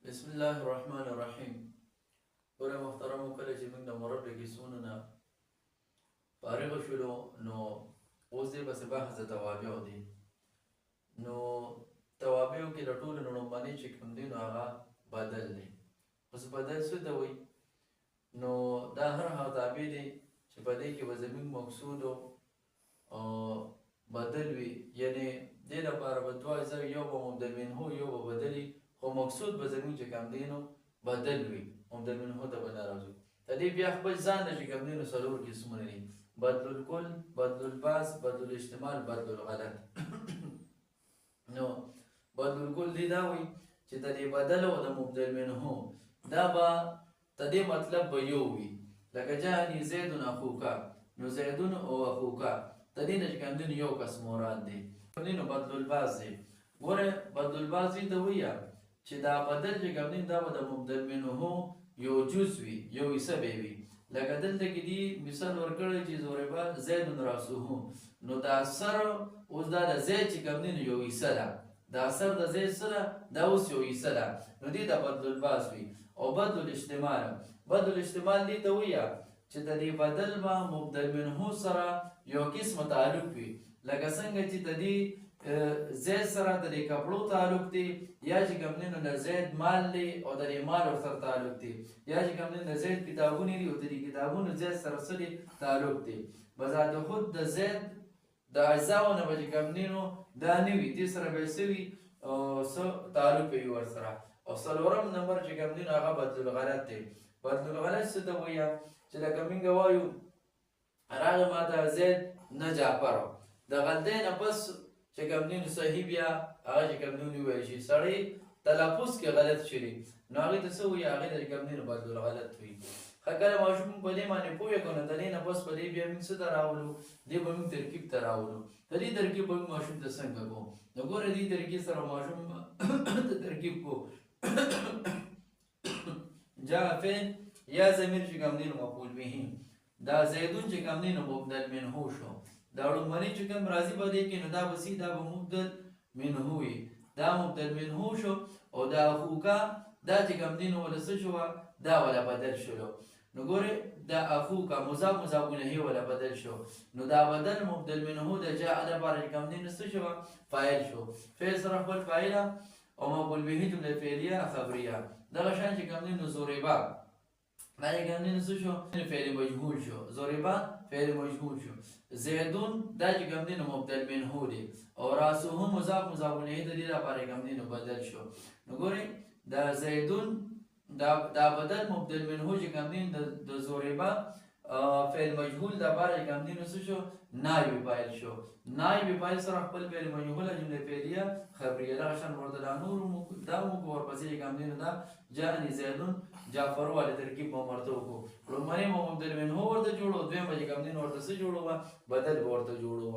بسم الله الرحمن الرحیم. ګوره محترمو، کله چې موږ د مربع کیسونو نه فارغ شولو نو اوس دې پسې بحث د توابعو دی. نو توابعو کې له ټولو نه لومړنی چې کوم دی نو هغه بدل دی. اوس بدل څه ته وایي؟ نو دا هر هغه تابع دی چې په دې کې به زموږ مقصود بدل وي، یعنې دې لپاره به دوه اجزاوې، یو به مبدل منهو یو به بدلي، خو مقصود به زموږ چې کوم دی نو بدل وي، مبدل منهو ته به نه راځو. د دې بیا خپل ځان ته چې کوم دی نو څلور قسمونه دي: بدل الکل، بدل البعض، بدل الاحتمال، بدل الغلط. نو بدل الکل دی دا وایي چې د دې بدل او د مبدل منهو دا به د دې مطلب به یو وي، لکه جاءني زید اخوکا، نو زیدون او اخوکا د دې نه چې کوم دی نو یو کس مراد دی. نو بدل البعض دی. ګوره بدل البعض دې ته وایي چې دا بدل چې کوم دی دا به د مبدل منهو یو جز وي، یو حصه به وي. لکه دلته کې دی مثال ورکړی چې ضرب زید راسه، نو دا اثر اوس دا د زید چې کوم دی نو یو حصه ده، دا اثر د زید سره دا اوس یو حصه ده، نو دې ته بدل البعض وي. او بدل الاحتمال، بدل الاحتمال دې ته وایي چې د دې بدل به مبدل منهو سره یو قسم تعلق وي، لکه څنګه چې د دې زید سره د دې کپړو تعلق دی، یا چې کوم دی نو د زید مال دی او د دې مال ورسره تعلق دی، یا چې کوم دی د زید کتابونه دي او د دې کتابونو زید سره سره تعلق دی. بذات خود د زید د اجزاو نه به چې کوم دی نو دا نه وي، دې سره به څه وي څه تعلق وي ورسره. او څلورم نمبر چې کوم دی نو هغه بدل الغلط دی. بدل الغلط څه ته وایي؟ چې لکه موږ وایو راغی ماته زید نه جعفر، د غلطۍ نه پس چې کوم دی نو صحیح بیا هغه چې کوم دی نو وویل شي، سړی تلفظ کې غلط شي، نو هغې ته څه وایي؟ هغې ته چې کوم دی نو بدل الغلط وایي. ښه کله ماشوم په دې باندې پوه کړو نو د دې نه پس په دې بیا موږ څه ته راولو؟ دې به موږ ترکیب ته راولو. د دې ترکیب به موږ ماشوم ته څنګه کوو؟ نو ګوره دې ترکیب سره ماشوم ته ترکیب کوو. جاء فعل یا ضمیر چې کوم دی نو مفعول به، دا زیدون چې کوم دی نو مبدل منهو شو. دا لومړنی چې کوم راځي په دې کې نو دا به سی دا به مبدل منهو وي، دا مبدل منهو شو. او دا اخوکا دا چې کوم دی نو ولا څه شو؟ دا ولا بدل شلو. نو ګورې دا اخوکا مضاف مضاف الیه ولا بدل شو، نو دا بدل مبدل منهو د جاء لپاره چې کوم دی نو څه شو؟ فاعل شو. فعل سره خپل فاعل او مفعول به جمله فعلیه خبریه. دغه شان چې کوم دی نو ضربا دا چې کوم دی نو څه شو؟ فعل مجهول شو. ضربا فعل مجهول شو. زیدون دا چې کوم دی نو مبدل منهو دی. او راسه مضاف مضاف الیه د دې لپاره کوم دی نو بدل شو. نو ګورئ دا زیدون دا بدل مبدل منهو چې کوم دی د ضربا فعل مجهول د لپاره کوم دی نو څه شو؟ نائب فاعل شو. نائب فاعل سره خپل فعل مجهول جمله فعلیه خبریه. دغه شان ورته دا نور دا موږ ورپسې کوم دی نو دا جاءني زیدون جعفر والے ترکیب به ورته وکړو. لومړی مبدل منهو ورته جوړو، دویم به چې کوم دی نو ورته څه جوړو؟ بدل به ورته جوړو.